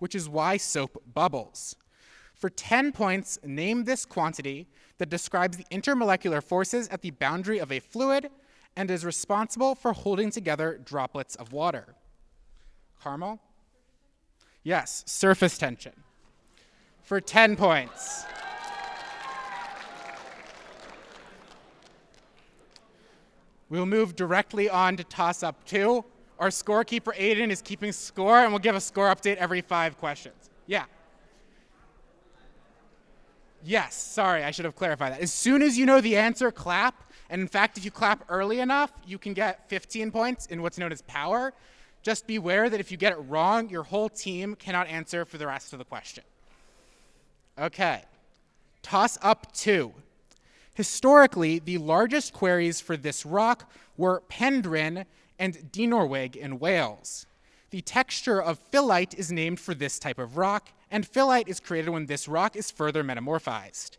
which is why soap bubbles. For 10 points, name this quantity that describes the intermolecular forces at the boundary of a fluid and is responsible for holding together droplets of water. Carmel? Yes, surface tension. For 10 points. We'll move directly on to toss-up 2. Our scorekeeper, Aiden, is keeping score, and we'll give a score update every 5 questions. Yeah. Yes, sorry, I should have clarified that. As soon as you know the answer, clap. And in fact, if you clap early enough, you can get 15 points in what's known as power. Just beware that if you get it wrong, your whole team cannot answer for the rest of the question. Okay, toss-up 2. Historically, the largest quarries for this rock were Pendrin and Dinorwig in Wales. The texture of phyllite is named for this type of rock, and phyllite is created when this rock is further metamorphized.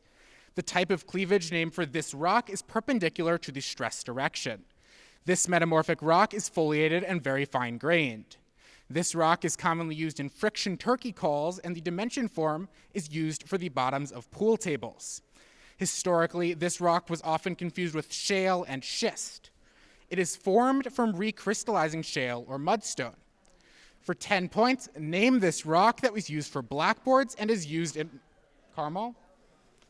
The type of cleavage named for this rock is perpendicular to the stress direction. This metamorphic rock is foliated and very fine-grained. This rock is commonly used in friction turkey calls, and the dimension form is used for the bottoms of pool tables. Historically, this rock was often confused with shale and schist. It is formed from recrystallizing shale or mudstone. For 10 points, name this rock that was used for blackboards and is used in Carmel?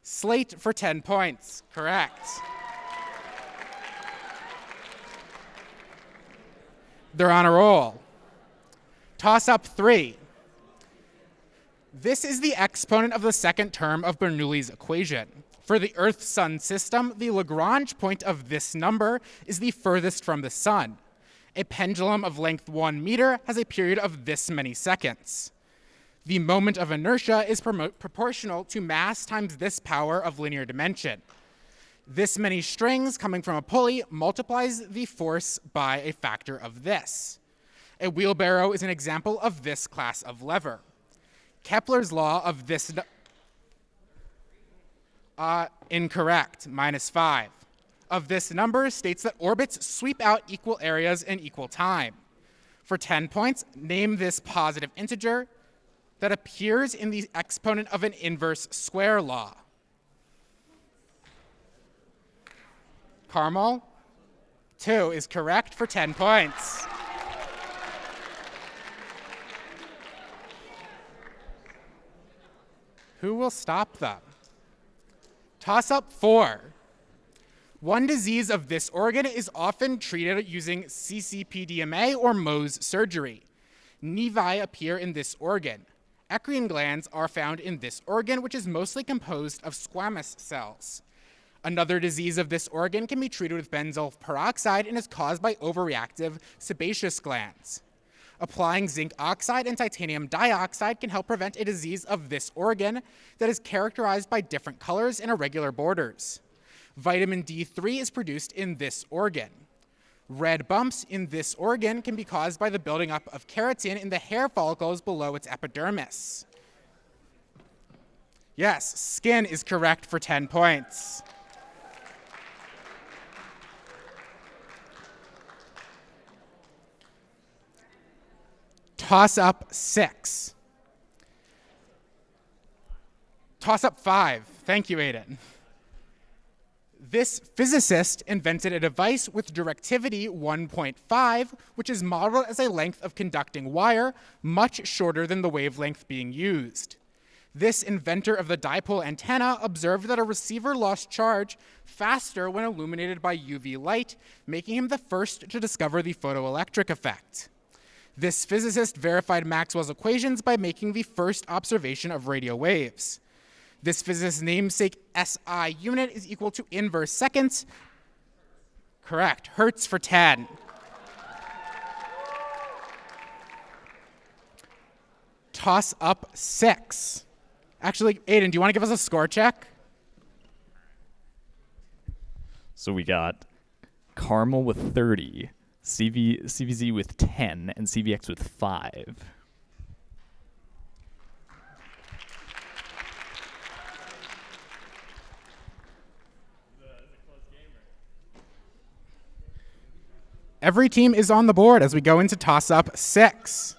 Slate for 10 points. Correct. They're on a roll. Toss-up 3. This is the exponent of the second term of Bernoulli's equation. For the Earth-Sun system, the Lagrange point of this number is the furthest from the sun. A pendulum of length 1 meter has a period of this many seconds. The moment of inertia is proportional to mass times this power of linear dimension. This many strings coming from a pulley multiplies the force by a factor of this. A wheelbarrow is an example of this class of lever. Kepler's law of this... incorrect, -5. Of this number states that orbits sweep out equal areas in equal time. For 10 points, name this positive integer that appears in the exponent of an inverse square law. Carmel? 2 is correct for 10 points. Who will stop them? Toss-up 4. One disease of this organ is often treated using CCPDMA or Mohs surgery. Nevi appear in this organ. Eccrine glands are found in this organ, which is mostly composed of squamous cells. Another disease of this organ can be treated with benzoyl peroxide and is caused by overreactive sebaceous glands. Applying zinc oxide and titanium dioxide can help prevent a disease of this organ that is characterized by different colors and irregular borders. Vitamin D3 is produced in this organ. Red bumps in this organ can be caused by the building up of keratin in the hair follicles below its epidermis. Yes, skin is correct for 10 points. Toss-up 6. Toss-up 5. Thank you, Aiden. This physicist invented a device with directivity 1.5, which is modeled as a length of conducting wire much shorter than the wavelength being used. This inventor of the dipole antenna observed that a receiver lost charge faster when illuminated by UV light, making him the first to discover the photoelectric effect. This physicist verified Maxwell's equations by making the first observation of radio waves. This physicist's namesake SI unit is equal to inverse seconds. Correct, Hertz for 10. Toss up 6. Actually, Aiden, do you want to give us a score check? So we got Carmel with 30. CVZ with 10, and CVX with 5. Every team is on the board as we go into toss-up 6.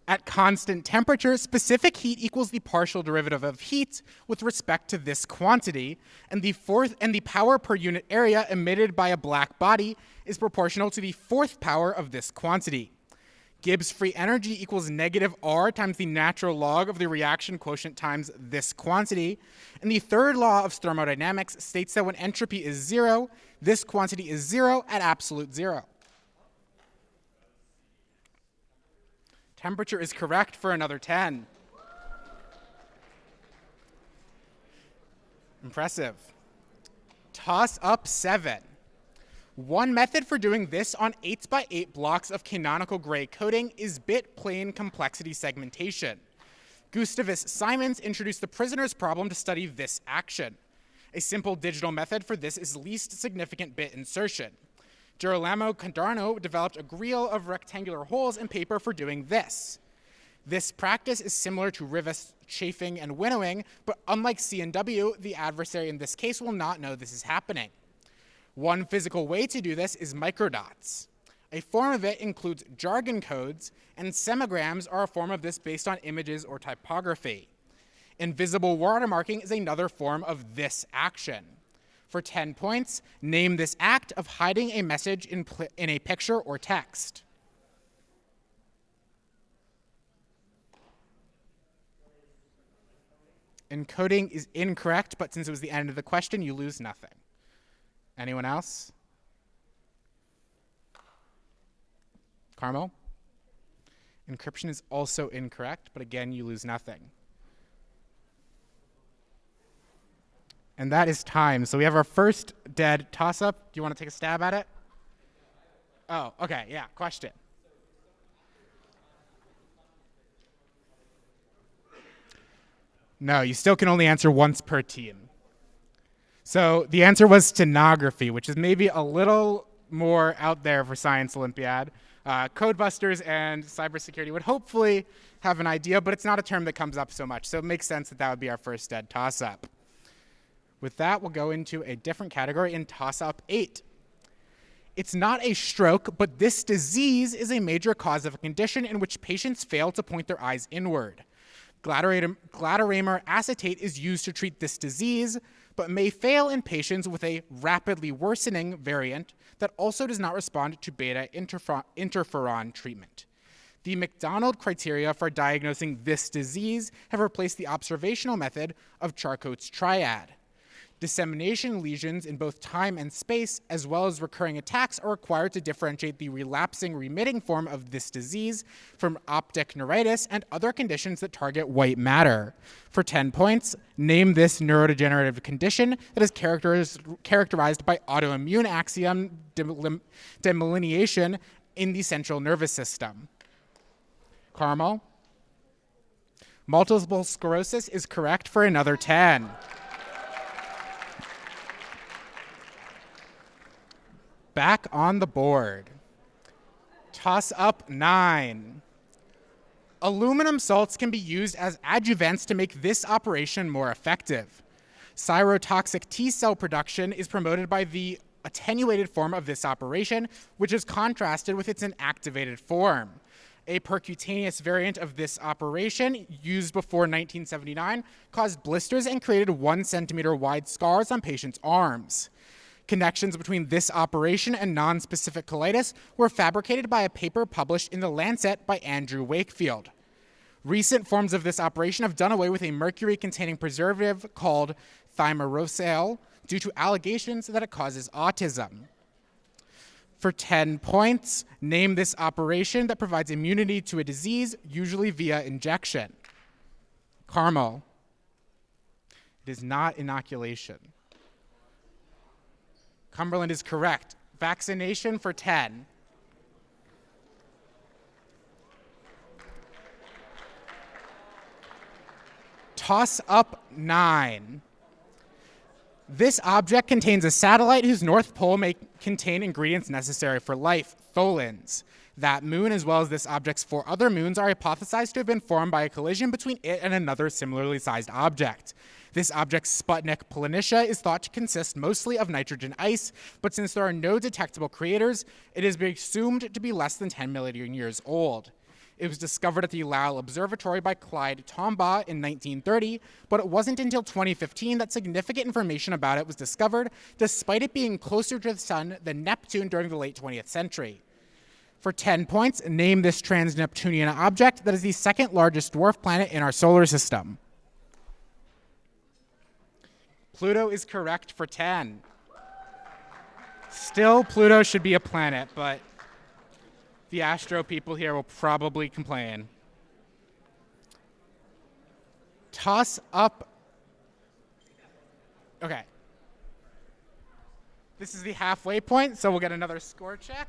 At constant temperature, specific heat equals the partial derivative of heat with respect to this quantity, and the power per unit area emitted by a black body is proportional to the fourth power of this quantity. Gibbs free energy equals negative R times the natural log of the reaction quotient times this quantity. And the third law of thermodynamics states that when entropy is zero, this quantity is zero at absolute zero. Temperature is correct for another 10. Impressive. Toss up 7. One method for doing this on 8x8 blocks of canonical gray coding is bit plane complexity segmentation. Gustavus Simons introduced the prisoner's problem to study this action. A simple digital method for this is least significant bit insertion. Girolamo Condarno developed a reel of rectangular holes in paper for doing this. This practice is similar to rivets, chafing, and winnowing, but unlike C and W, the adversary in this case will not know this is happening. One physical way to do this is microdots. A form of it includes jargon codes, and semigrams are a form of this based on images or typography. Invisible watermarking is another form of this action. For 10 points, name this act of hiding a message in a picture or text. Encoding is incorrect, but since it was the end of the question, you lose nothing. Anyone else? Carmel? Encryption is also incorrect, but again, you lose nothing. And that is time. So we have our first dead toss-up. Do you want to take a stab at it? Oh, okay, yeah, question. No, you still can only answer once per team. So the answer was stenography, which is maybe a little more out there for Science Olympiad. Codebusters and cybersecurity would hopefully have an idea, but it's not a term that comes up so much. So it makes sense that that would be our first dead toss-up. With that, we'll go into a different category in toss-up 8. It's not a stroke, but this disease is a major cause of a condition in which patients fail to point their eyes inward. Glatiramer acetate is used to treat this disease, but may fail in patients with a rapidly worsening variant that also does not respond to beta interferon treatment. The McDonald criteria for diagnosing this disease have replaced the observational method of Charcot's triad. Dissemination lesions in both time and space, as well as recurring attacks, are required to differentiate the relapsing remitting form of this disease from optic neuritis and other conditions that target white matter. For 10 points, name this neurodegenerative condition that is characterized by autoimmune axiom demyelination in the central nervous system. Carmel? Multiple sclerosis is correct for another 10. Back on the board. Toss up 9. Aluminum salts can be used as adjuvants to make this operation more effective. Cytotoxic T cell production is promoted by the attenuated form of this operation, which is contrasted with its inactivated form. A percutaneous variant of this operation, used before 1979, caused blisters and created 1 centimeter wide scars on patients' arms. Connections between this operation and nonspecific colitis were fabricated by a paper published in The Lancet by Andrew Wakefield. Recent forms of this operation have done away with a mercury-containing preservative called thimerosal due to allegations that it causes autism. For 10 points, name this operation that provides immunity to a disease, usually via injection. Carmel. It is not inoculation. Cumberland is correct. Vaccination for 10. Toss up 9. This object contains a satellite whose north pole may contain ingredients necessary for life, tholins. That moon, as well as this object's 4 other moons, are hypothesized to have been formed by a collision between it and another similarly sized object. This object's Sputnik Planitia is thought to consist mostly of nitrogen ice, but since there are no detectable craters, it is assumed to be less than 10 million years old. It was discovered at the Lowell Observatory by Clyde Tombaugh in 1930, but it wasn't until 2015 that significant information about it was discovered, despite it being closer to the Sun than Neptune during the late 20th century. For 10 points, name this trans-Neptunian object that is the second largest dwarf planet in our solar system. Pluto is correct for 10. Still, Pluto should be a planet, but the astro people here will probably complain. Toss up. Okay. This is the halfway point, so we'll get another score check.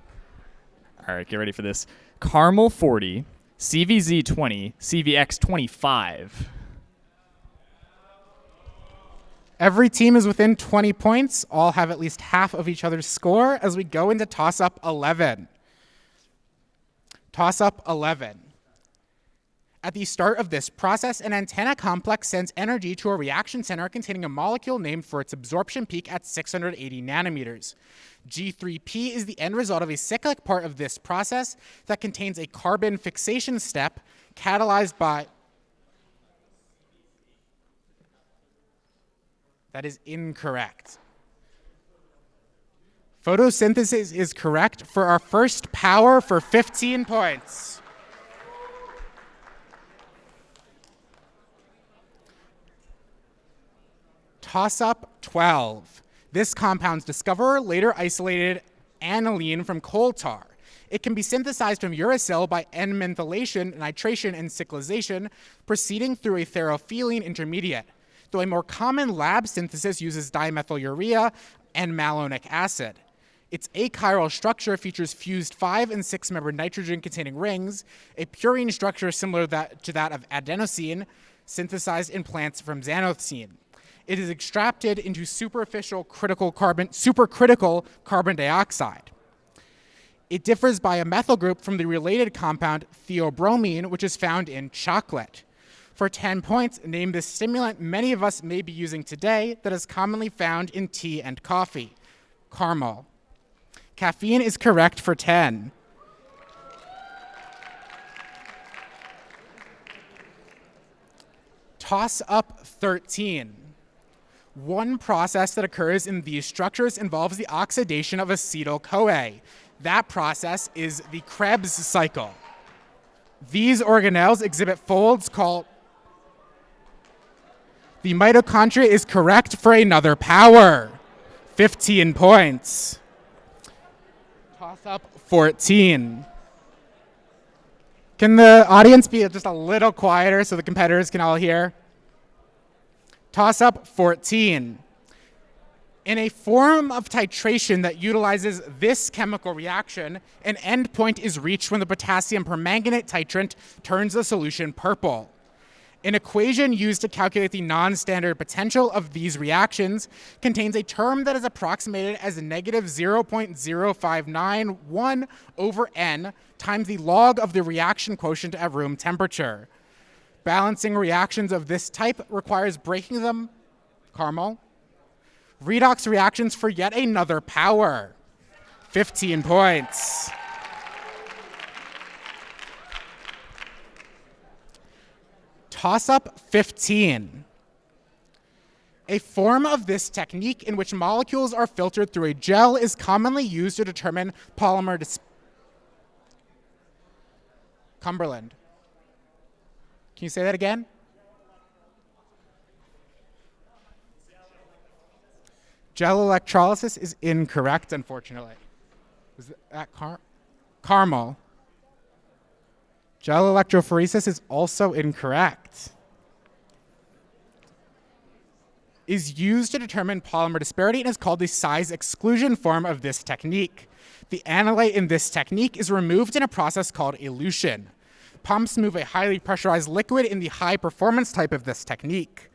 All right, get ready for this. Carmel 40, CVZ 20, CVX 25. Every team is within 20 points. All have at least half of each other's score as we go into toss-up 11. Toss-up 11. At the start of this process, an antenna complex sends energy to a reaction center containing a molecule named for its absorption peak at 680 nanometers. G3P is the end result of a cyclic part of this process that contains a carbon fixation step catalyzed by... That is incorrect. Photosynthesis is correct for our first power for 15 points. Toss-up 12. This compound's discoverer later isolated aniline from coal tar. It can be synthesized from uracil by N-methylation, nitration, and cyclization, proceeding through a theraphyllene intermediate, though a more common lab synthesis uses dimethylurea and malonic acid. Its achiral structure features fused 5- and 6-membered nitrogen-containing rings, a purine structure similar to that of adenosine, synthesized in plants from xanthine. It is extracted into supercritical carbon dioxide. It differs by a methyl group from the related compound theobromine, which is found in chocolate. For 10 points, name the stimulant many of us may be using today that is commonly found in tea and coffee. Caramel. Caffeine is correct for 10. Toss up 13. One process that occurs in these structures involves the oxidation of acetyl-CoA. That process is the Krebs cycle. These organelles exhibit folds called... The mitochondria is correct for another power. 15 points. Toss up 14. Can the audience be just a little quieter so the competitors can all hear? Toss up 14. In a form of titration that utilizes this chemical reaction, an endpoint is reached when the potassium permanganate titrant turns the solution purple. An equation used to calculate the non-standard potential of these reactions contains a term that is approximated as negative 0.0591 over N times the log of the reaction quotient at room temperature. Balancing reactions of this type requires breaking them, caramel, redox reactions for yet another power. 15 points. Toss-up 15. A form of this technique in which molecules are filtered through a gel is commonly used to determine polymer Cumberland. Can you say that again? Gel electrolysis is incorrect, unfortunately. Was that caramel? Gel electrophoresis is also incorrect. Is used to determine polymer disparity and is called the size exclusion form of this technique. The analyte in this technique is removed in a process called elution. Pumps move a highly pressurized liquid in the high performance type of this technique.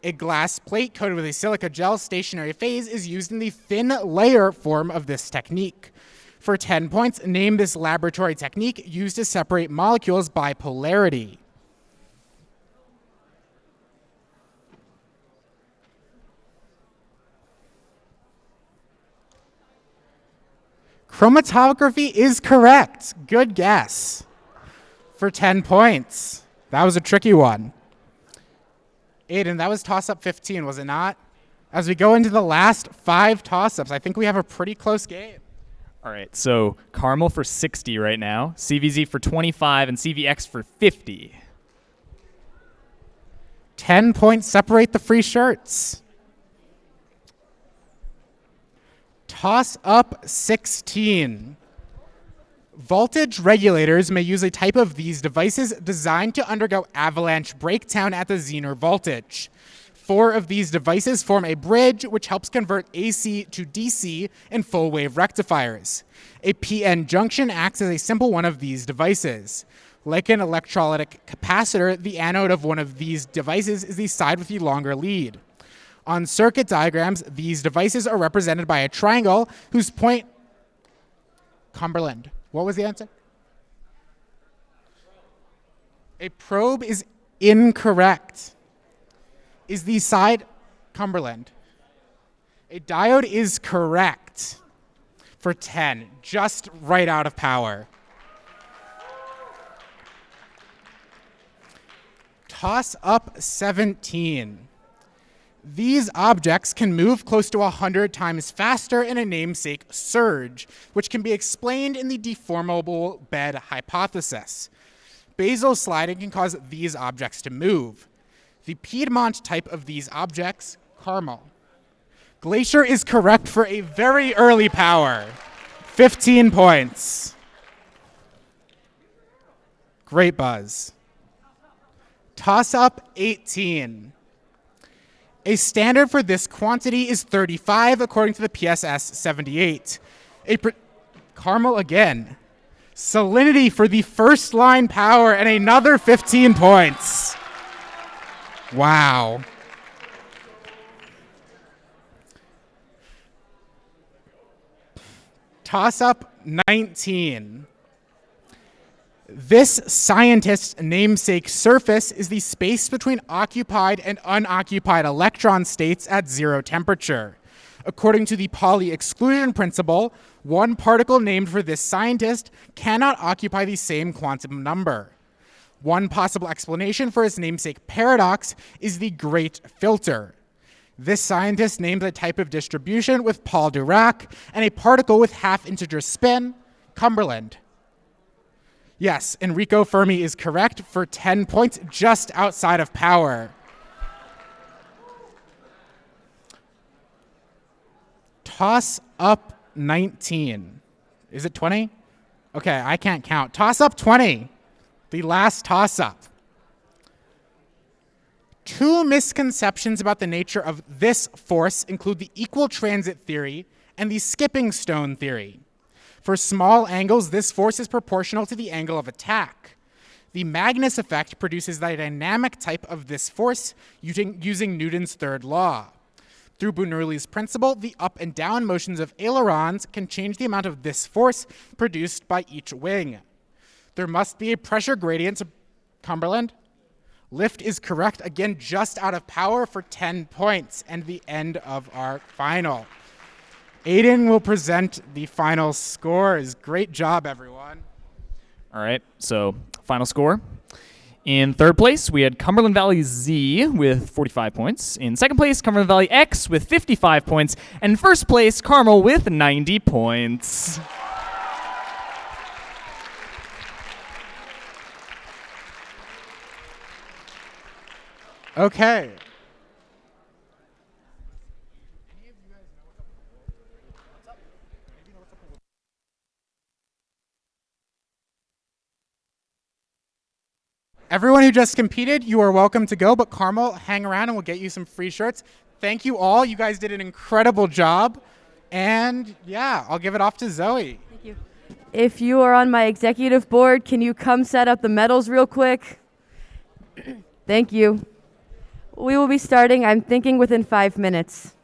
A glass plate coated with a silica gel stationary phase is used in the thin layer form of this technique. For 10 points, name this laboratory technique used to separate molecules by polarity. Chromatography is correct. Good guess. for 10 points. That was a tricky one. Aiden, that was toss-up 15, was it not? As we go into the last 5 toss-ups, I think we have a pretty close game. All right, so Caramel for 60 right now, CVZ for 25, and CVX for 50. 10 points separate the free shirts. Toss up 16. Voltage regulators may use a type of these devices designed to undergo avalanche breakdown at the Zener voltage. 4 of these devices form a bridge which helps convert AC to DC in full wave rectifiers. A PN junction acts as a simple one of these devices. Like an electrolytic capacitor, the anode of one of these devices is the side with the longer lead. On circuit diagrams, these devices are represented by a triangle whose point... Cumberland. What was the answer? A probe is incorrect. Is the side Cumberland? A diode is correct for 10, just right out of power. Toss up 17. These objects can move close to 100 times faster in a namesake surge, which can be explained in the deformable bed hypothesis. Basal sliding can cause these objects to move. The Piedmont type of these objects, caramel. Glacier is correct for a very early power. 15 points. Great buzz. Toss up 18. A standard for this quantity is 35 according to the PSS 78. Caramel again. Salinity for the first line power and another 15 points. Wow. Toss up 19. This scientist's namesake surface is the space between occupied and unoccupied electron states at 0 temperature. According to the Pauli exclusion principle, one particle named for this scientist cannot occupy the same quantum number. One possible explanation for his namesake paradox is the Great Filter. This scientist named a type of distribution with Paul Dirac and a particle with half-integer spin, Cumberland. Yes, Enrico Fermi is correct for 10 points, just outside of power. Toss up 19. Is it 20? Okay, I can't count. Toss up 20. The last toss up. 2 misconceptions about the nature of this force include the equal transit theory and the skipping stone theory. For small angles, this force is proportional to the angle of attack. The Magnus effect produces the dynamic type of this force using Newton's third law. Through Bernoulli's principle, the up and down motions of ailerons can change the amount of this force produced by each wing. There must be a pressure gradient. Cumberland? Lift is correct, again, just out of power for 10 points, and the end of our final. Aiden will present the final scores. Great job, everyone. All right, so final score. In third place, we had Cumberland Valley Z with 45 points. In second place, Cumberland Valley X with 55 points. And in first place, Carmel with 90 points. Okay. Everyone who just competed, you are welcome to go, but Carmel, hang around and we'll get you some free shirts. Thank you all. You guys did an incredible job. And yeah, I'll give it off to Zoe. Thank you. If you are on my executive board, can you come set up the medals real quick? Thank you. We will be starting, I'm thinking, within 5 minutes.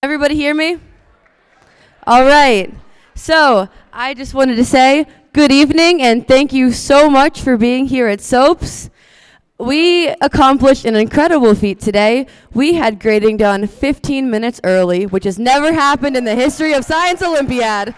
Everybody hear me? All right. So I just wanted to say good evening and thank you so much for being here at SOAPS. We accomplished an incredible feat today. We had grading done 15 minutes early, which has never happened in the history of Science Olympiad.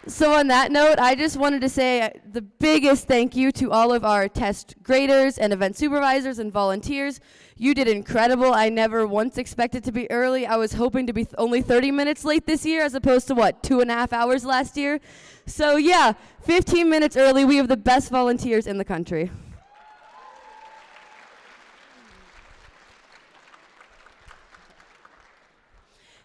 So on that note, I just wanted to say the biggest thank you to all of our test graders and event supervisors and volunteers. You did incredible. I never once expected to be early. I was hoping to be only 30 minutes late this year as opposed to, 2.5 hours last year. So yeah, 15 minutes early. We have the best volunteers in the country.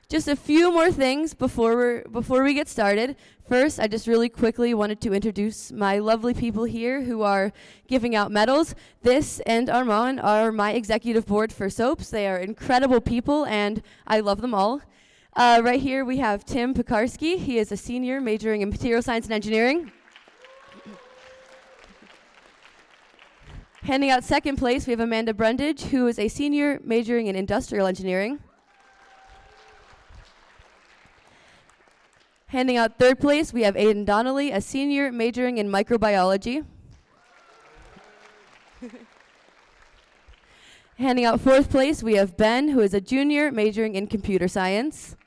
Just a few more things before we get started. First, I just really quickly wanted to introduce my lovely people here who are giving out medals. This and Armand are my executive board for SOAPS. They are incredible people, and I love them all. Right here we have Tim Pekarski. He is a senior majoring in material science and engineering. Handing out second place, we have Amanda Brundage, who is a senior majoring in industrial engineering. Handing out third place, we have Aiden Donnelly, a senior majoring in microbiology. Handing out fourth place, we have Ben, who is a junior majoring in computer science.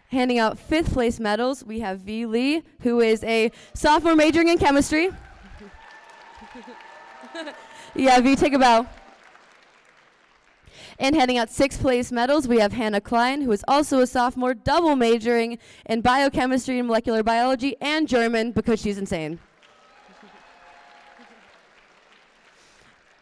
Handing out fifth place medals, we have V. Lee, who is a sophomore majoring in chemistry. Yeah, V, take a bow. And handing out sixth place medals, we have Hannah Klein, who is also a sophomore, double majoring in biochemistry and molecular biology and German because she's insane.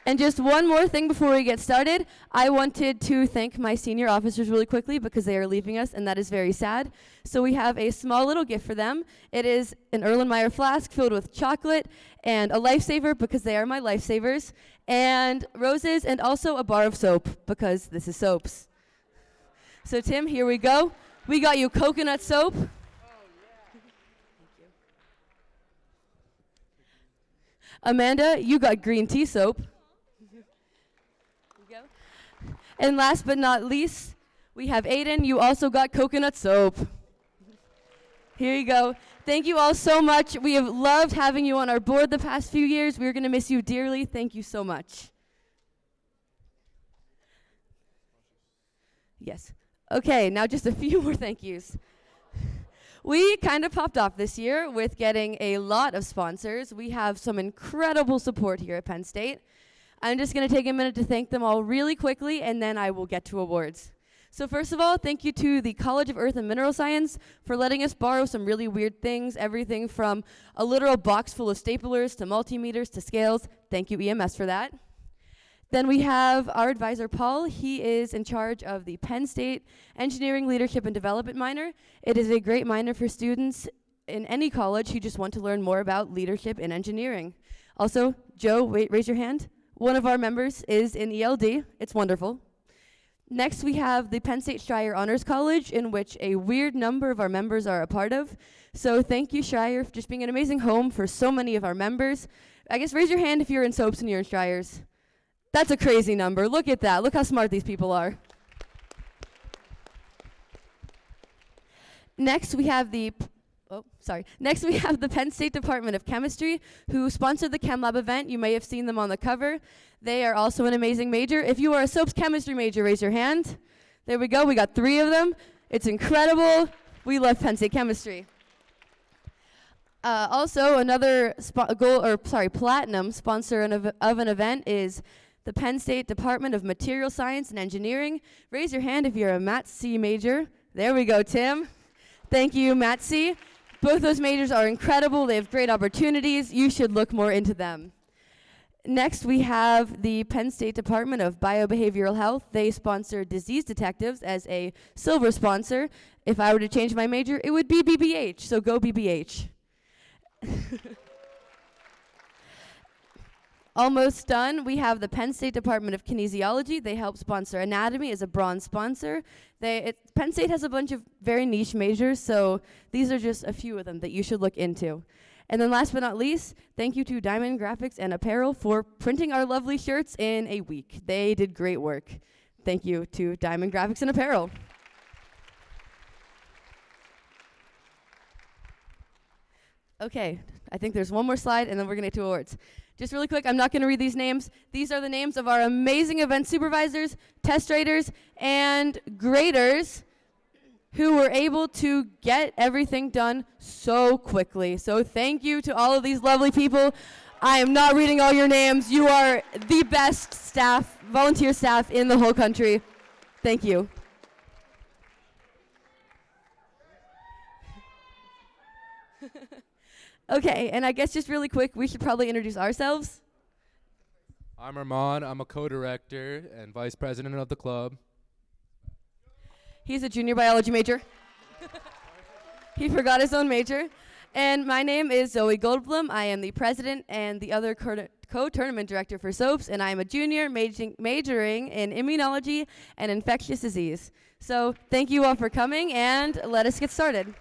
And just one more thing before we get started. I wanted to thank my senior officers really quickly because they are leaving us, and that is very sad. So we have a small little gift for them. It is an Erlenmeyer flask filled with chocolate and a lifesaver because they are my lifesavers, and roses, and also a bar of soap because this is SOAPS. So Tim, here we go. We got you coconut soap. Oh, yeah. Thank you. Amanda, you got green tea soap. And last but not least, we have Aiden. You also got coconut soap. Here you go. Thank you all so much. We have loved having you on our board the past few years. We're going to miss you dearly. Thank you so much. Yes. Okay, now just a few more thank yous. We kind of popped off this year with getting a lot of sponsors. We have some incredible support here at Penn State. I'm just going to take a minute to thank them all really quickly, and then I will get to awards. So first of all, thank you to the College of Earth and Mineral Science for letting us borrow some really weird things, everything from a literal box full of staplers to multimeters to scales. Thank you, EMS, for that. Then we have our advisor, Paul. He is in charge of the Penn State Engineering Leadership and Development minor. It is a great minor for students in any college who just want to learn more about leadership in engineering. Also, Joe, raise your hand. One of our members is in ELD. It's wonderful. Next, we have the Penn State Schreier Honors College, in which a weird number of our members are a part of. So thank you, Schreier, for just being an amazing home for so many of our members. I guess raise your hand if you're in SOAPS and you're in Schreier's. That's a crazy number. Look at that. Look how smart these people are. Next, we have the Next, we have the Penn State Department of Chemistry, who sponsored the Chem Lab event. You may have seen them on the cover. They are also an amazing major. If you are a SOAPS chemistry major, raise your hand. There we go. We got 3 of them. It's incredible. We love Penn State chemistry. Also, another platinum sponsor of an event is the Penn State Department of Material Science and Engineering. Raise your hand if you're a Mat C major. There we go, Tim. Thank you, Mat C. Both those majors are incredible. They have great opportunities. You should look more into them. Next, we have the Penn State Department of Biobehavioral Health. They sponsor disease detectives as a silver sponsor. If I were to change my major, it would be BBH, so go BBH. Almost done. We have the Penn State Department of Kinesiology. They help sponsor anatomy as a bronze sponsor. Penn State has a bunch of very niche majors, so these are just a few of them that you should look into. And then last but not least, thank you to Diamond Graphics and Apparel for printing our lovely shirts in a week. They did great work. Thank you to Diamond Graphics and Apparel. Okay, I think there's one more slide and then we're gonna get to awards. Just really quick, I'm not gonna read these names. These are the names of our amazing event supervisors, test raters, and graders who were able to get everything done so quickly. So thank you to all of these lovely people. I am not reading all your names. You are the best staff, volunteer staff in the whole country. Thank you. Okay, and I guess just really quick, we should probably introduce ourselves. I'm Armand. I'm a co-director and vice president of the club. He's a junior biology major. He forgot his own major. And my name is Zoe Goldblum. I am the president and the other co-tournament director for SOAPS, and I'm a junior majoring in immunology and infectious disease. So thank you all for coming, and let us get started.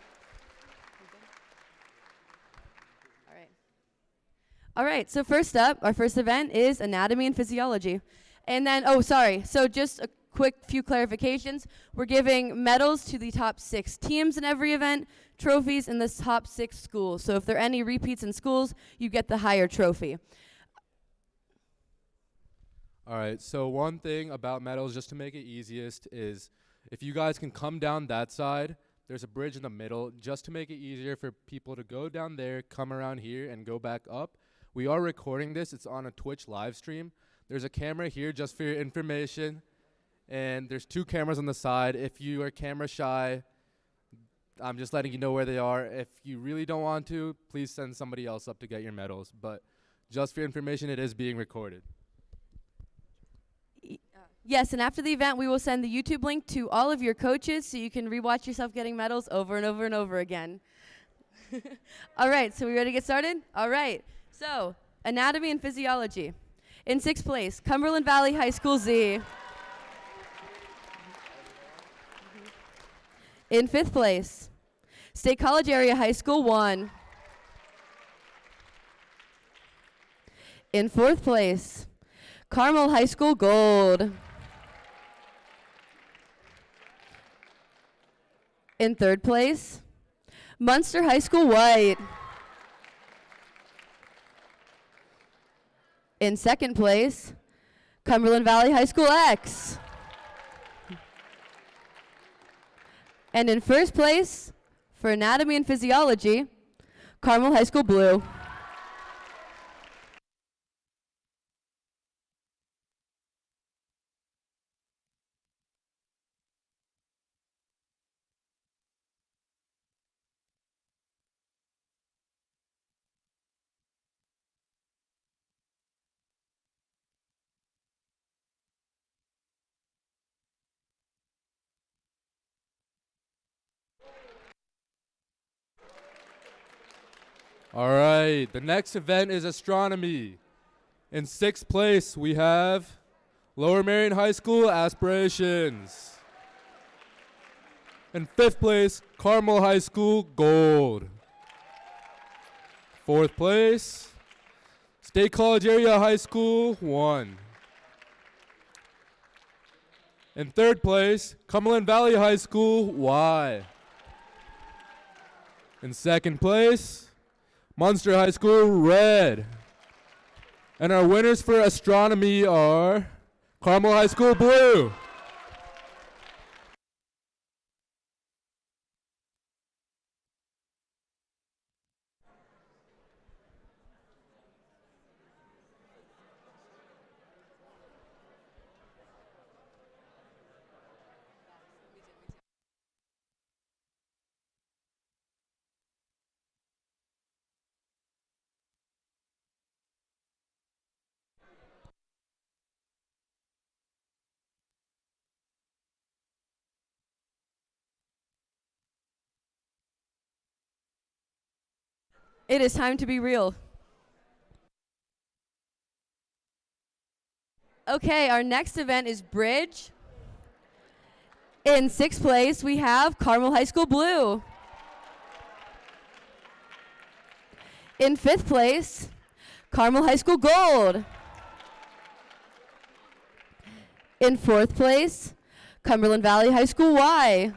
All right, so first up, our first event is anatomy and physiology. And then, so just a quick few clarifications. We're giving medals to the top 6 teams in every event, trophies in the top 6 schools. So if there are any repeats in schools, you get the higher trophy. All right, so one thing about medals, just to make it easiest, is if you guys can come down that side, there's a bridge in the middle, just to make it easier for people to go down there, come around here, and go back up. We are recording this. It's on a Twitch live stream. There's a camera here just for your information, and there's 2 cameras on the side. If you are camera shy, I'm just letting you know where they are. If you really don't want to, please send somebody else up to get your medals. But just for your information, it is being recorded. Yes, and after the event, we will send the YouTube link to all of your coaches so you can rewatch yourself getting medals over and over and over again. All right, so we ready to get started? All right. So, anatomy and physiology. In 6th place, Cumberland Valley High School Z. In 5th place, State College Area High School 1. In 4th place, Carmel High School Gold. In 3rd place, Munster High School White. In 2nd place, Cumberland Valley High School X. And in 1st place, for anatomy and physiology, Carmel High School Blue. All right, the next event is astronomy. In 6th place, we have Lower Marion High School Aspirations. In 5th place, Carmel High School Gold. 4th place, State College Area High School 1. In 3rd place, Cumberland Valley High School Y. In 2nd place, Munster High School Red. And our winners for astronomy are Carmel High School Blue. It is time to be real. Okay, our next event is Bridge. In 6th place, we have Carmel High School Blue. In 5th place, Carmel High School Gold. In 4th place, Cumberland Valley High School Y.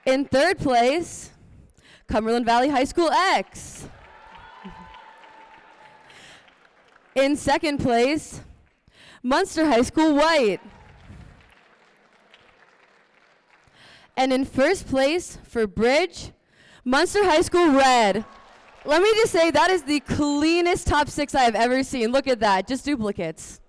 In 3rd place, Cumberland Valley High School X. In 2nd place, Munster High School White. And in 1st place for Bridge, Munster High School Red. Let me just say, that is the cleanest top 6 I have ever seen. Look at that, just duplicates.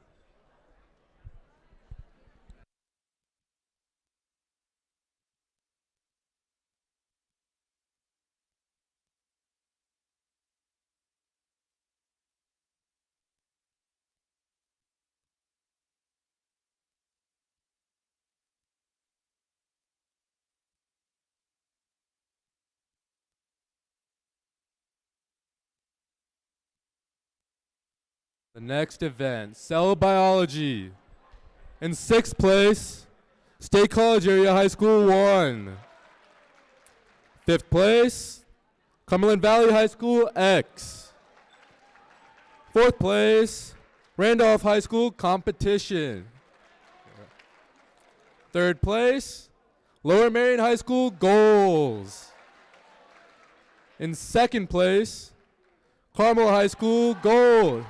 The next event, cell biology. In 6th place, State College Area High School 1. 5th place, Cumberland Valley High School X. 4th place, Randolph High School Competition. 3rd place, Lower Marion High School Goals. In 2nd place, Carmel High School Gold.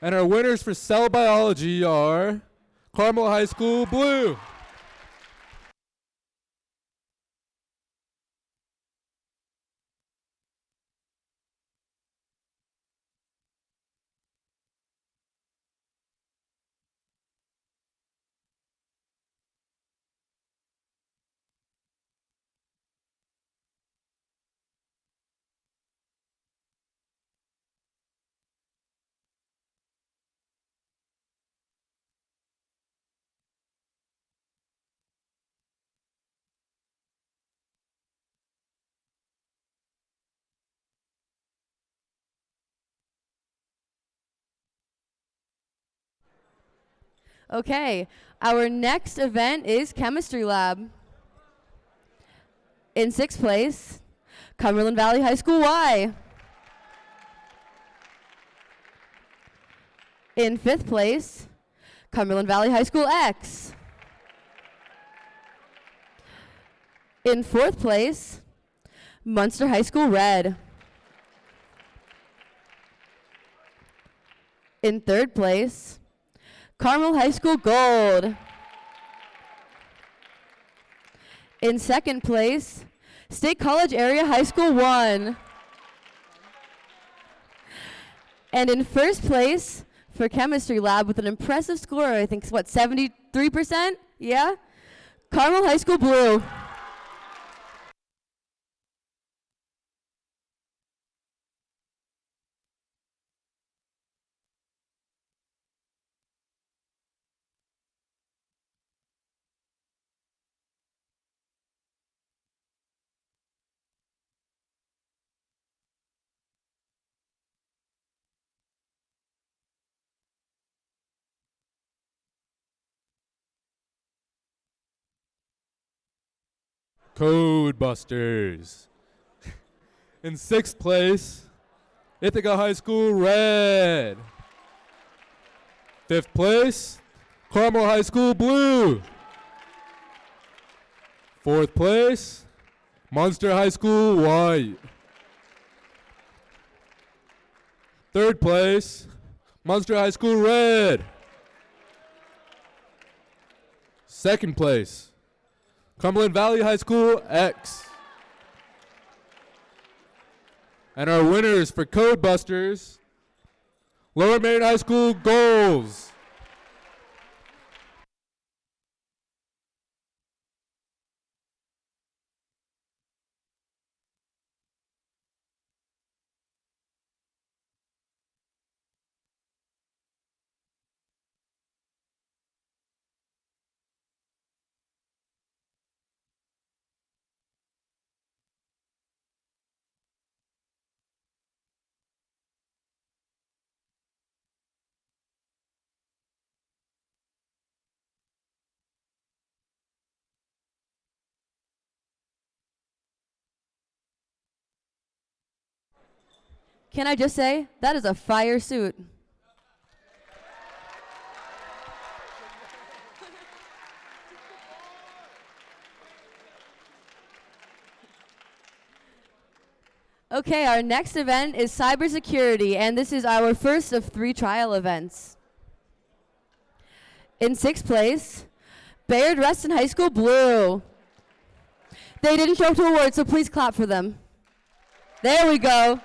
And our winners for cell biology are Carmel High School Blue. Okay, our next event is Chemistry Lab. In 6th place, Cumberland Valley High School Y. In 5th place, Cumberland Valley High School X. In 4th place, Munster High School Red. In 3rd place, Carmel High School Gold. In 2nd place, State College Area High School 1. And in 1st place for Chemistry Lab with an impressive score, I think, what, 73%? Yeah? Carmel High School Blue. Codebusters. In 6th place, Ithaca High School Red. 5th place, Carmel High School Blue. 4th place, Munster High School White. 3rd place, Munster High School Red. 2nd place, Cumberland Valley High School X. And our winners for Codebusters, Lower Marion High School Goals. Can I just say, that is a fire suit. Okay, our next event is cybersecurity, and this is our first of 3 trial events. In 6th place, Bayard Rustin High School Blue. They didn't show up to awards, so please clap for them. There we go.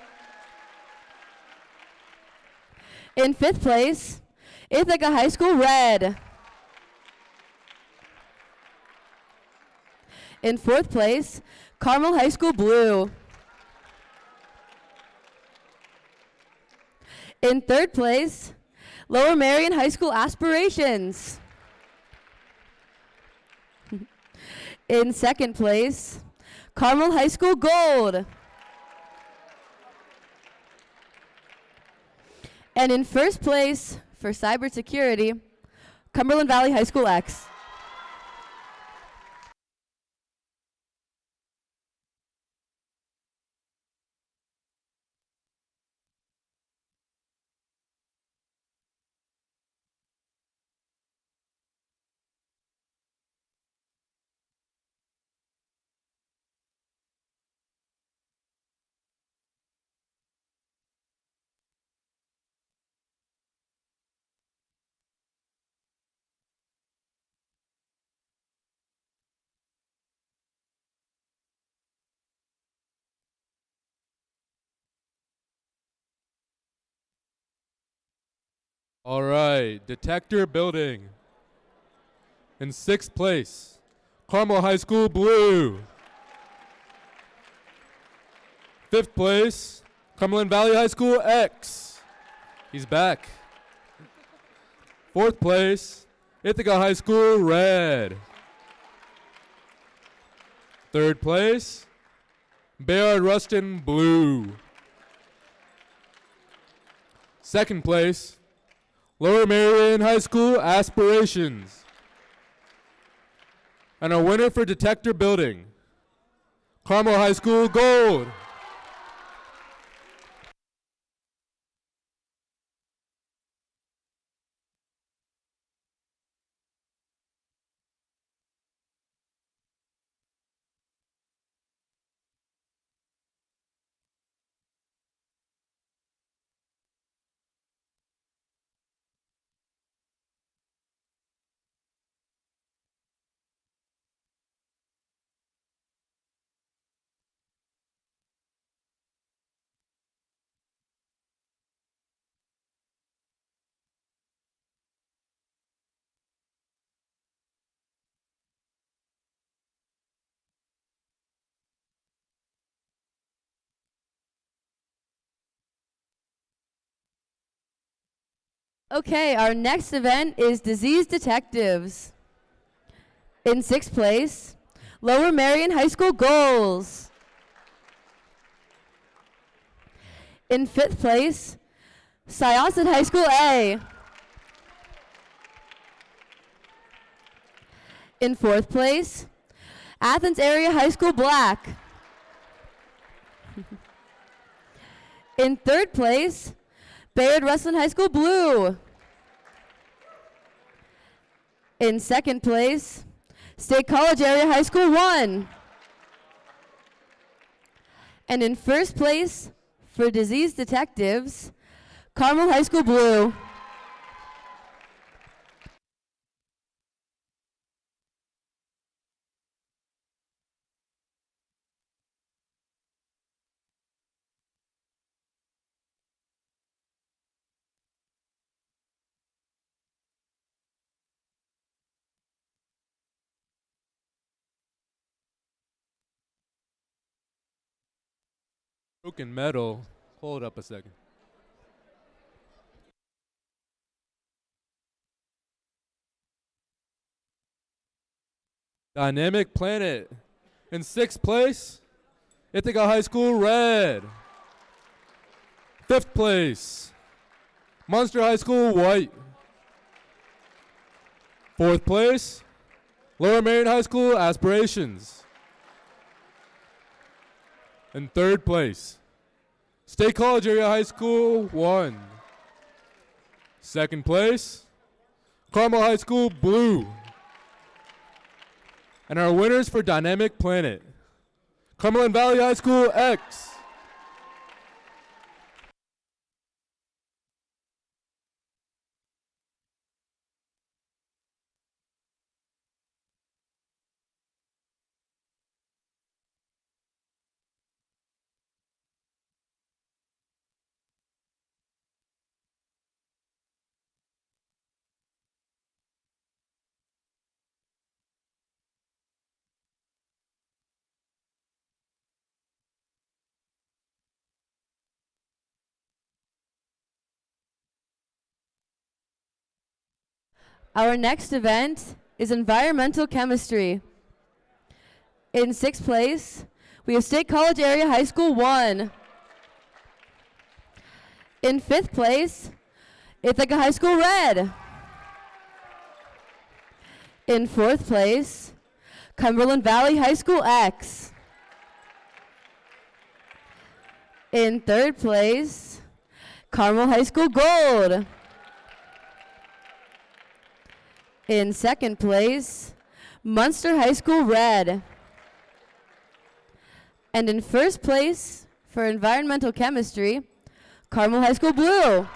In 5th place, Ithaca High School Red. In 4th place, Carmel High School Blue. In 3rd place, Lower Marion High School Aspirations. In 2nd place, Carmel High School Gold. And in 1st place for cybersecurity, Cumberland Valley High School X. All right, detector building. In 6th place, Carmel High School Blue. 5th place, Cumberland Valley High School X. He's back. 4th place, Ithaca High School Red. 3rd place, Bayard Rustin Blue. 2nd place, Lower Marion High School Aspirations. And a winner for detector building, Carmel High School Gold. Okay, our next event is Disease Detectives. In 6th place, Lower Marion High School Goals. In 5th place, Syosset High School A. In 4th place, Athens Area High School Black. In 3rd place, Bayard Rustin High School Blue. In 2nd place, State College Area High School 1. And in 1st place, for Disease Detectives, Carmel High School Blue. Broken metal. Hold up a second. Dynamic Planet. In 6th place, Ithaca High School Red. 5th place, Munster High School White. 4th place, Lower Marion High School Aspirations. In 3rd place, State College Area High School, 1. Second place, Carmel High School, blue. And our winners for Dynamic Planet, Cumberland Valley High School, X. Our next event is environmental chemistry. In 6th place, we have State College Area High School 1. In 5th place, Ithaca High School Red. In 4th place, Cumberland Valley High School X. In 3rd place, Carmel High School Gold. In 2nd place, Munster High School Red. And in 1st place for environmental chemistry, Carmel High School Blue.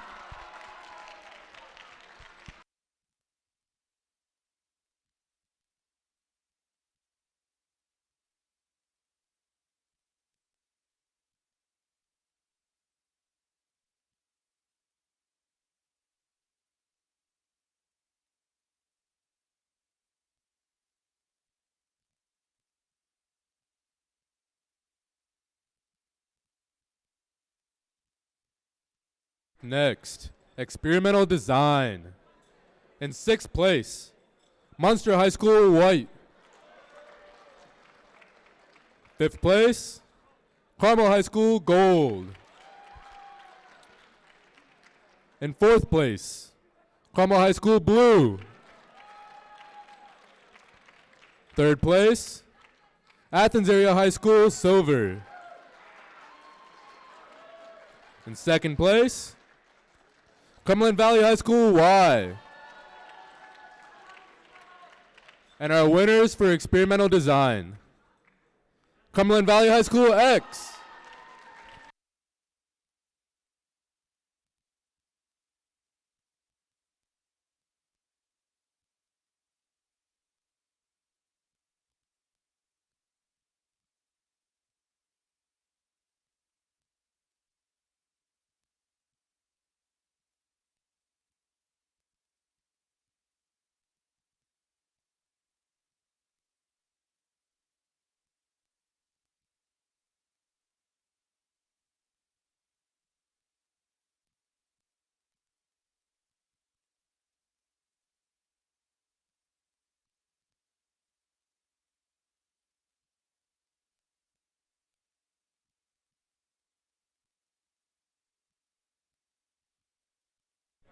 Next, experimental design. In 6th place, Munster High School, white. 5th place, Carmel High School, gold. In 4th place, Carmel High School, blue. 3rd place, Athens Area High School, silver. In 2nd place, Cumberland Valley High School, Y. And our winners for experimental design, Cumberland Valley High School, X.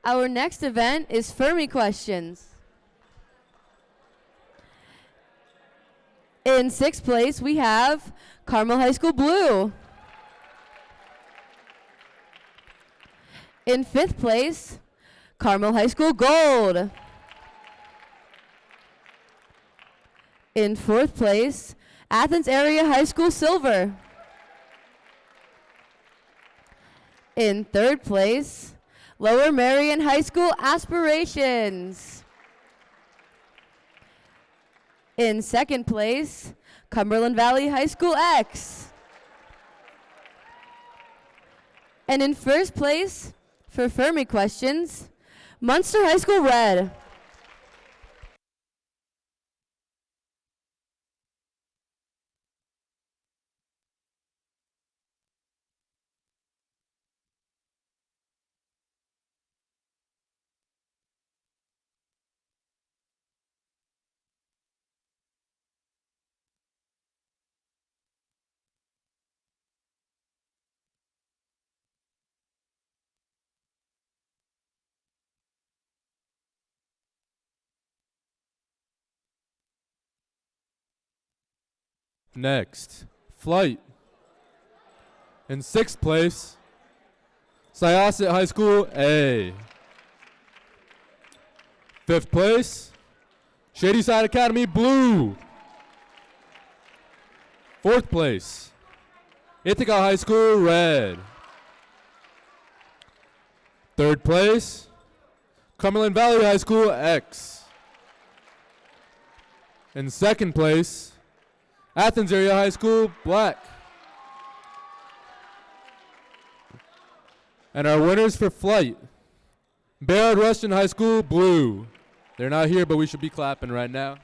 Our next event is Fermi Questions. In 6th place, we have Carmel High School Blue. In 5th place, Carmel High School Gold. In 4th place, Athens Area High School Silver. In 3rd place, Lower Marion High School Aspirations. In 2nd place, Cumberland Valley High School X. And in 1st place, for Fermi Questions, Munster High School Red. Next, flight. In 6th place, Syosset High School A. 5th place, Shadyside Academy Blue. 4th place, Ithaca High School Red. 3rd place, Cumberland Valley High School X. In 2nd place, Athens Area High School Black. And our winners for flight, Bayard Ruston High School Blue. They're not here, but we should be clapping right now.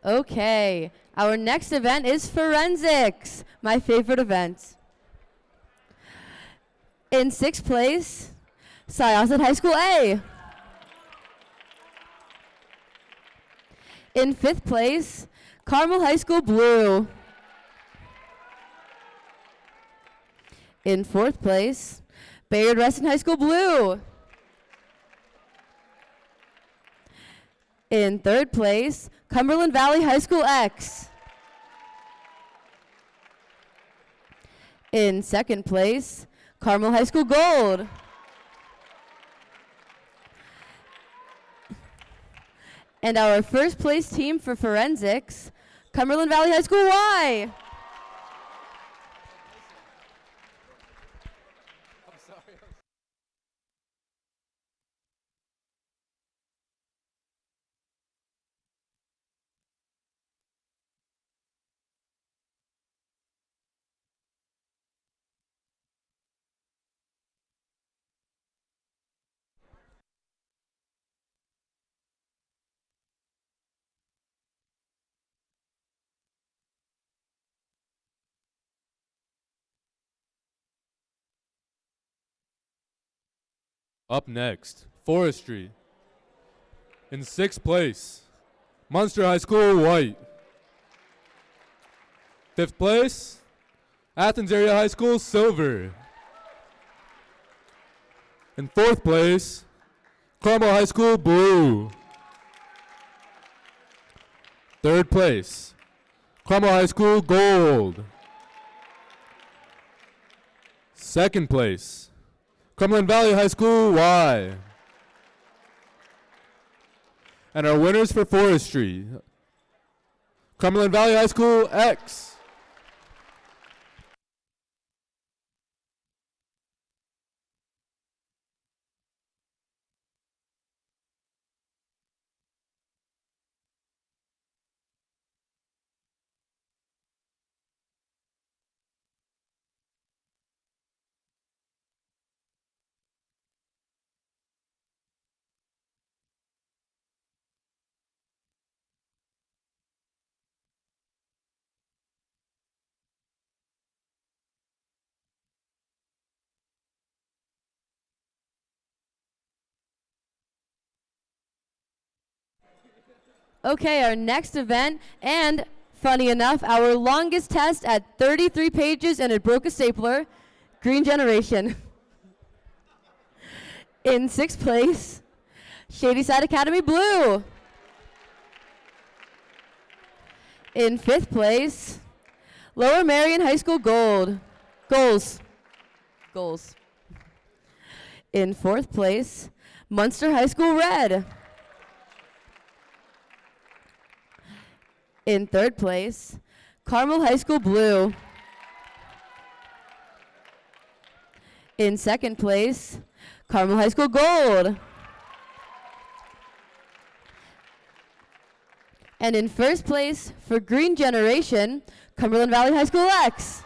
Okay, our next event is forensics, my favorite event. In 6th place, Syosset High School A. In 5th place, Carmel High School Blue. In 4th place, Bayard Ruston High School Blue. In 3rd place, Cumberland Valley High School X. In 2nd place, Carmel High School Gold. And our 1st place team for forensics, Cumberland Valley High School Y. Up next, Forestry. In 6th place, Munster High School White. 5th place, Athens Area High School Silver. In 4th place, Carmel High School Blue. 3rd place, Carmel High School Gold. 2nd place, Cumberland Valley High School Y. And our winners for forestry, Cumberland Valley High School X. Okay, our next event, and funny enough, our longest test at 33 pages and it broke a stapler, Green Generation. In 6th place, Shadyside Academy Blue. In 5th place, Lower Marion High School Gold. Goals. In 4th place, Munster High School Red. In 3rd place, Carmel High School Blue. In 2nd place, Carmel High School Gold. And in 1st place, for Green Generation, Cumberland Valley High School X.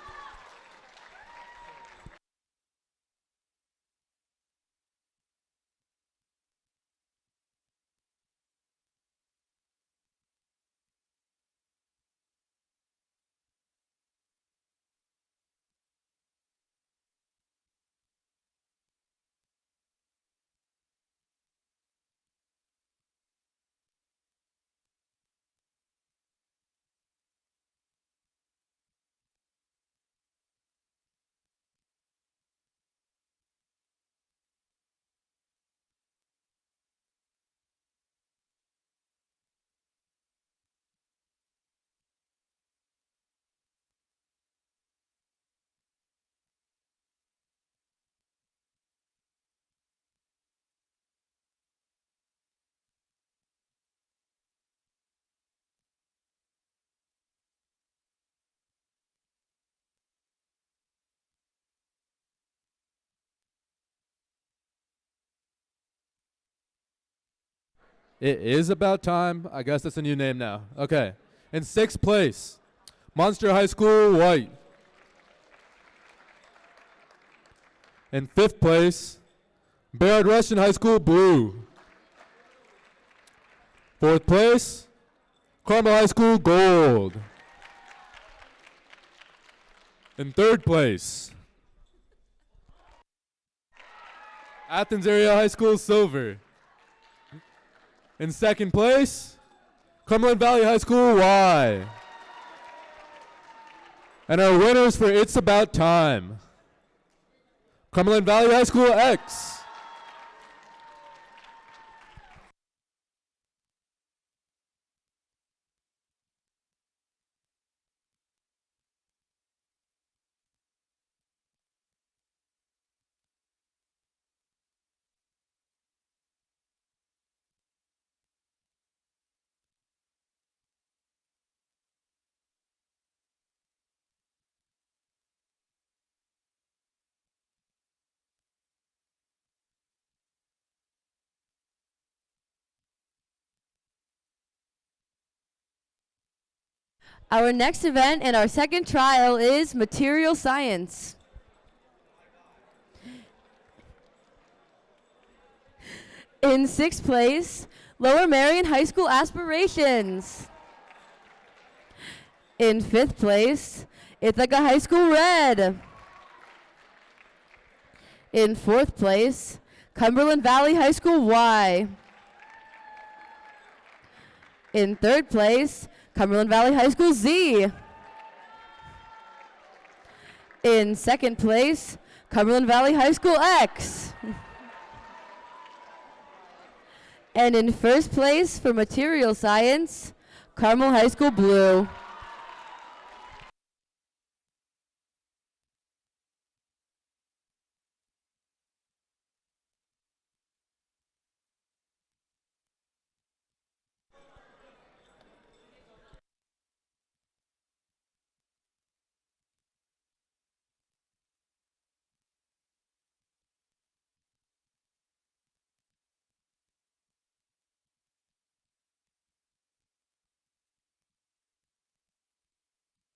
It is about time. I guess that's a new name now. Okay. In sixth place, Monster High School White. In fifth place, Bayard Russian High School Blue. Fourth place, Carmel High School Gold. In third place, Athens Area High School Silver. In second place, Cumberland Valley High School Y. And our winners for It's About Time, Cumberland Valley High School X. Our next event and our second trial is material science. In sixth place, Lower Marion High School Aspirations. In fifth place, Ithaca High School Red. In fourth place, Cumberland Valley High School Y. In third place, Cumberland Valley High School Z. In second place, Cumberland Valley High School X. And in first place for material science, Carmel High School Blue.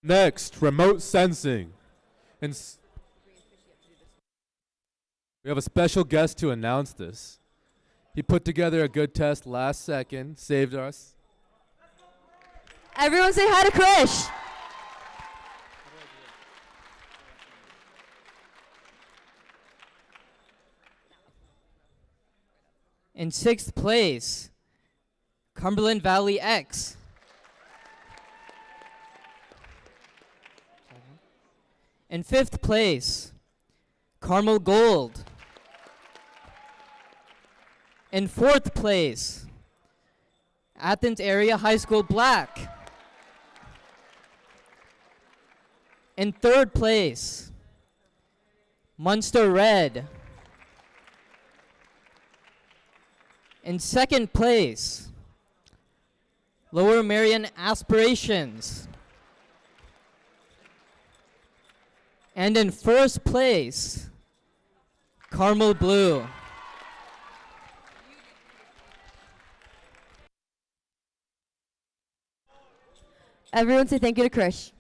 Next, remote sensing. We have a special guest to announce this. He put together a good test last second, saved us. Everyone say hi to Krish. In sixth place, Cumberland Valley X. In fifth place, Carmel Gold. In fourth place, Athens Area High School Black. In third place, Munster Red. In second place, Lower Marion Aspirations. And in first place, Carmel Blue. Everyone say thank you to Krish.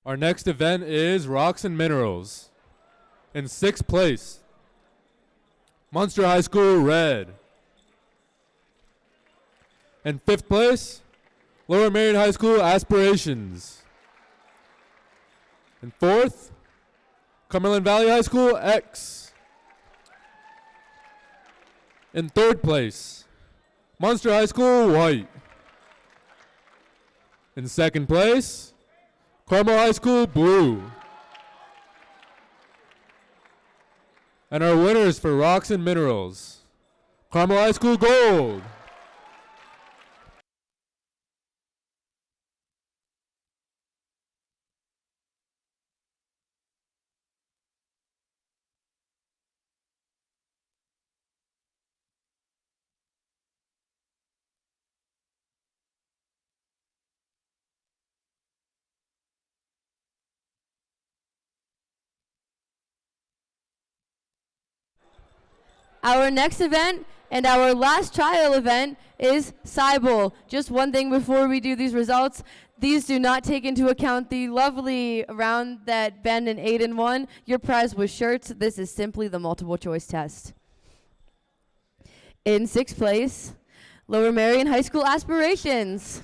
Our next event is Rocks and Minerals. In sixth place, Munster High School Red. In fifth place, Lower Marion High School Aspirations. In fourth, Cumberland Valley High School X. In third place, Munster High School White. In second place, Carmel High School Blue. And our winners for Rocks and Minerals, Carmel High School Gold. Our next event and our last trial event is Cybele. Just one thing before we do these results. These do not take into account the lovely round that Ben and Aiden won. Your prize was shirts. This is simply the multiple choice test. In sixth place, Lower Merion High School Aspirations.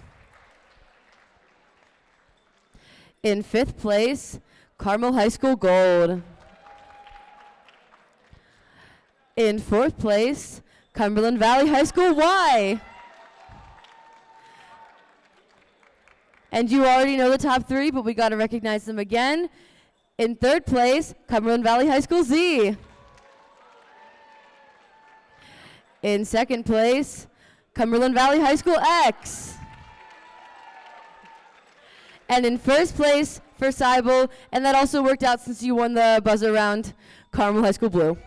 In fifth place, Carmel High School Gold. In fourth place, Cumberland Valley High School Y. And you already know the top three, but we got to recognize them again. In third place, Cumberland Valley High School Z. In second place, Cumberland Valley High School X. And in first place for Cybele, and that also worked out since you won the buzzer round, Carmel High School Blue.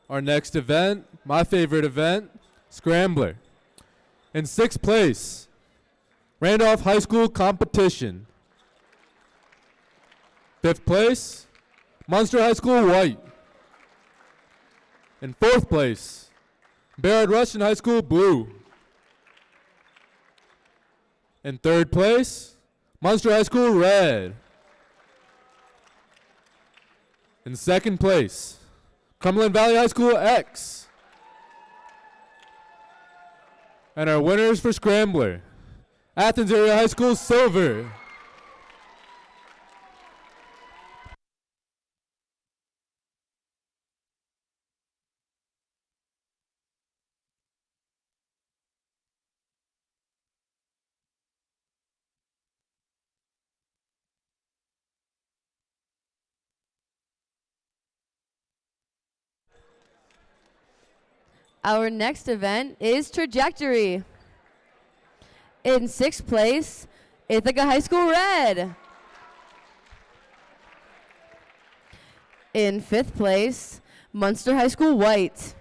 Our next event, my favorite event, Scrambler. In sixth place, Randolph High School Competition. Fifth place, Munster High School White. In fourth place, Bayard Rustin High School Blue. In third place, Munster High School Red. In second place, Cumberland Valley High School X. And our winners for Scrambler, Athens Area High School Silver. Our next event is Trajectory. In sixth place, Ithaca High School Red. In fifth place, Munster High School White.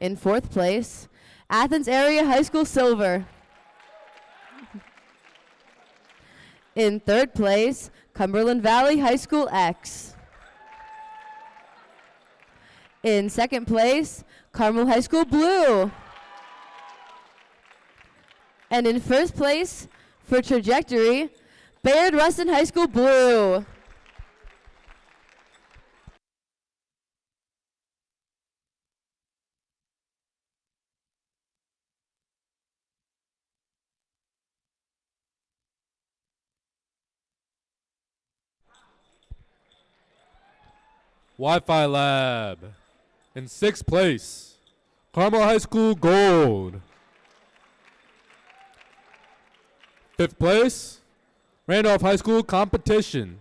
In fourth place, Athens Area High School Silver. In third place, Cumberland Valley High School X. In second place, Carmel High School Blue. And in first place for Trajectory, Bayard Rustin High School Blue. Wi-Fi Lab. In sixth place, Carmel High School Gold. Fifth place, Randolph High School Competition.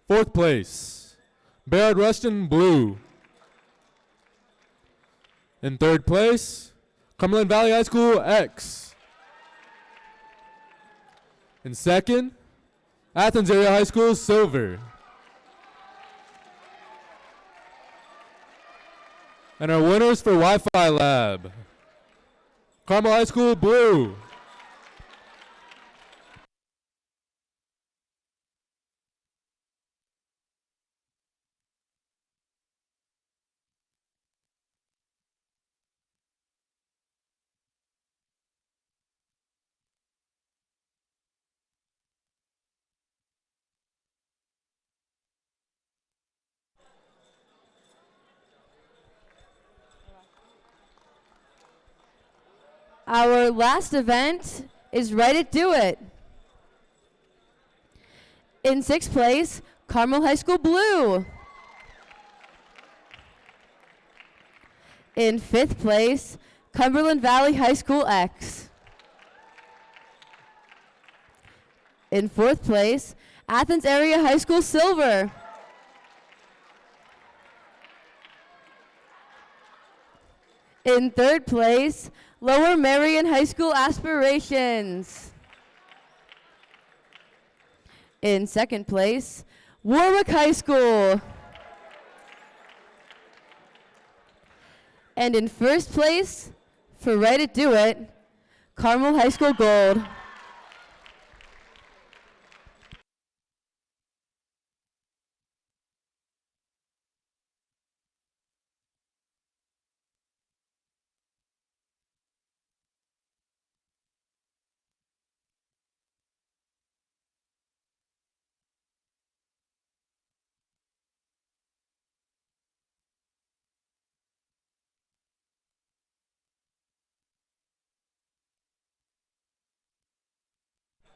Fourth place, Bayard Rustin Blue. In third place, Cumberland Valley High School X. In second, Athens Area High School Silver. And our winners for Wi-Fi Lab, Carmel High School Blue. Our last event is Write It, Do It. In sixth place, Carmel High School Blue. In 5th place, Cumberland Valley High School X. In 4th place, Athens Area High School Silver. In 3rd place, Lower Marion High School Aspirations. In 2nd place, Warwick High School. And in 1st place, for Right It Do It, Carmel High School Gold.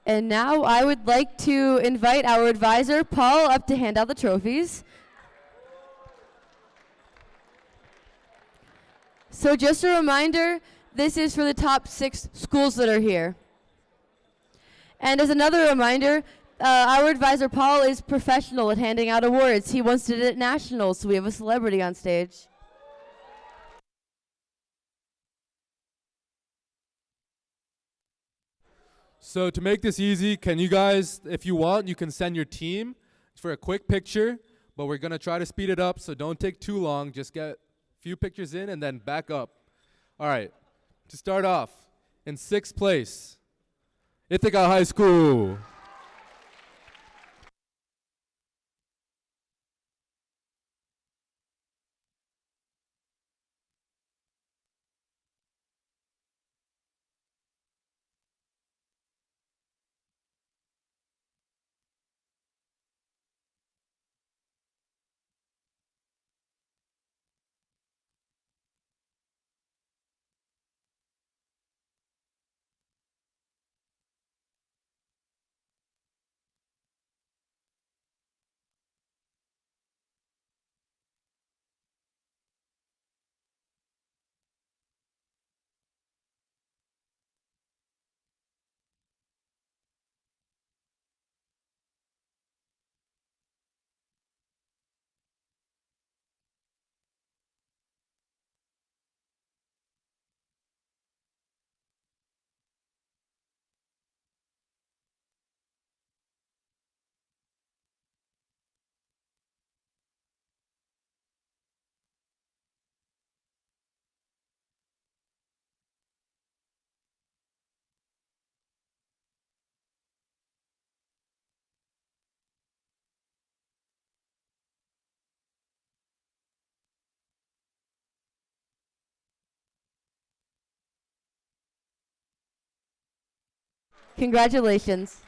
And now I would like to invite our advisor, Paul, up to hand out the trophies. So just a reminder, this is for the top 6 schools that are here. And as another reminder, our advisor, Paul, is professional at handing out awards. He once did it at nationals, so we have a celebrity on stage. So to make this easy, can you guys, if you want, you can send your team for a quick picture, but we're going to try to speed it up, so don't take too long. Just get a few pictures in and then back up. All right, to start off, in 6th place, Ithaca High School. Congratulations.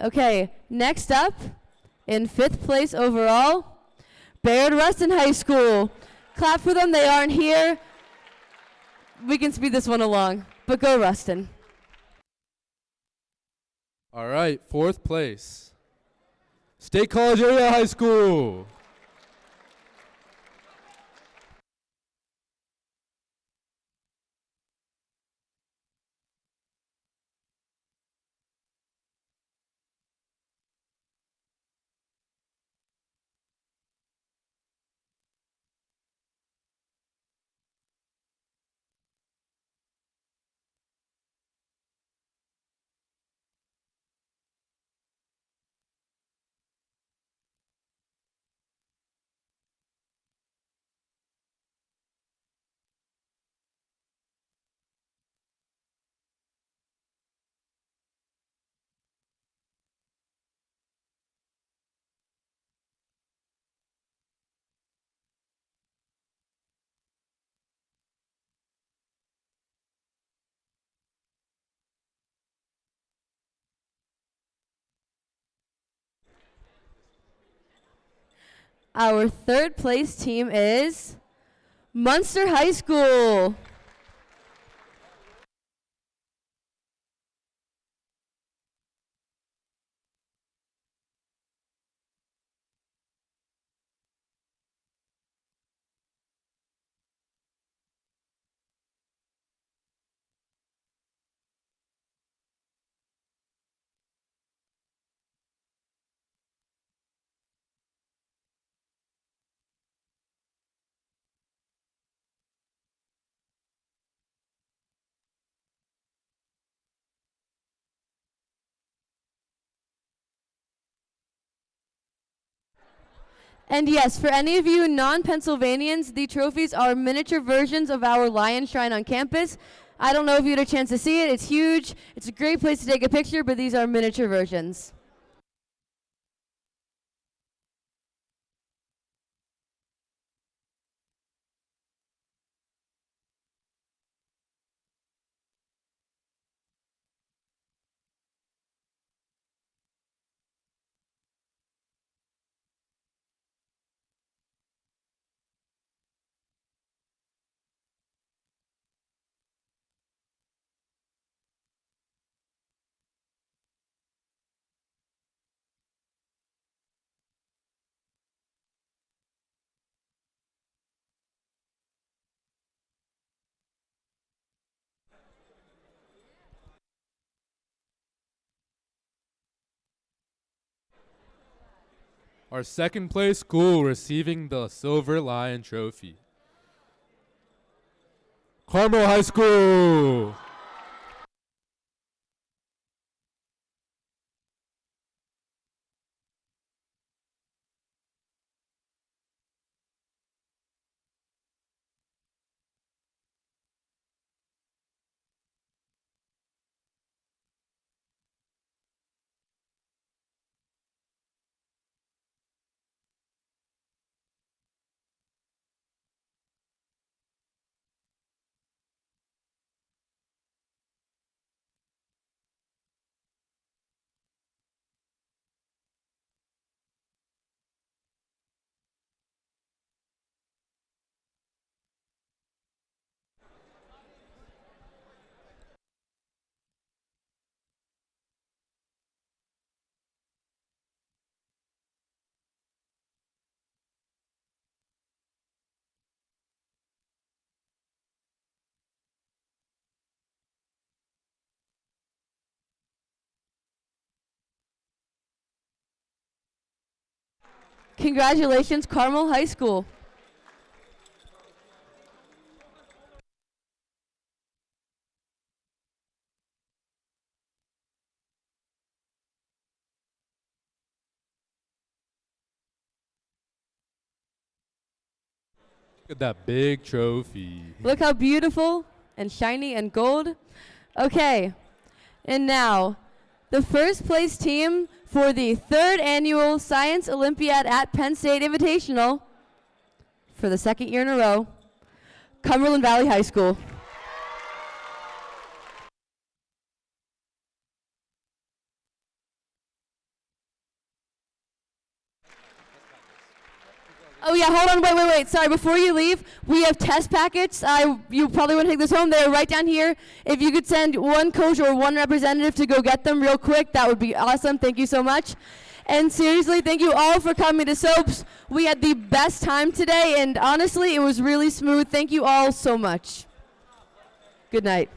Okay, next up, in 5th place overall, Bayard Rustin High School. Clap for them, they aren't here. We can speed this one along, but go Rustin. All right, 4th place, State College Area High School. Our 3rd place team is Munster High School. And yes, for any of you non-Pennsylvanians, the trophies are miniature versions of our lion shrine on campus. I don't know if you had a chance to see it. It's huge. It's a great place to take a picture, but these are miniature versions. Our second place school receiving the Silver Lion Trophy. Carmel High School. Congratulations, Carmel High School. Look at that big trophy. Look how beautiful and shiny and gold. Okay, and now the first place team for the 3rd annual Science Olympiad at Penn State Invitational for the 2nd year in a row, Cumberland Valley High School. Oh yeah, hold on, wait. Sorry, before you leave, we have test packets. You probably want to take this home. They're right down here. If you could send one coach or one representative to go get them real quick, that would be awesome. Thank you so much. And seriously, thank you all for coming to SOAPS. We had the best time today, and honestly, it was really smooth. Thank you all so much. Good night.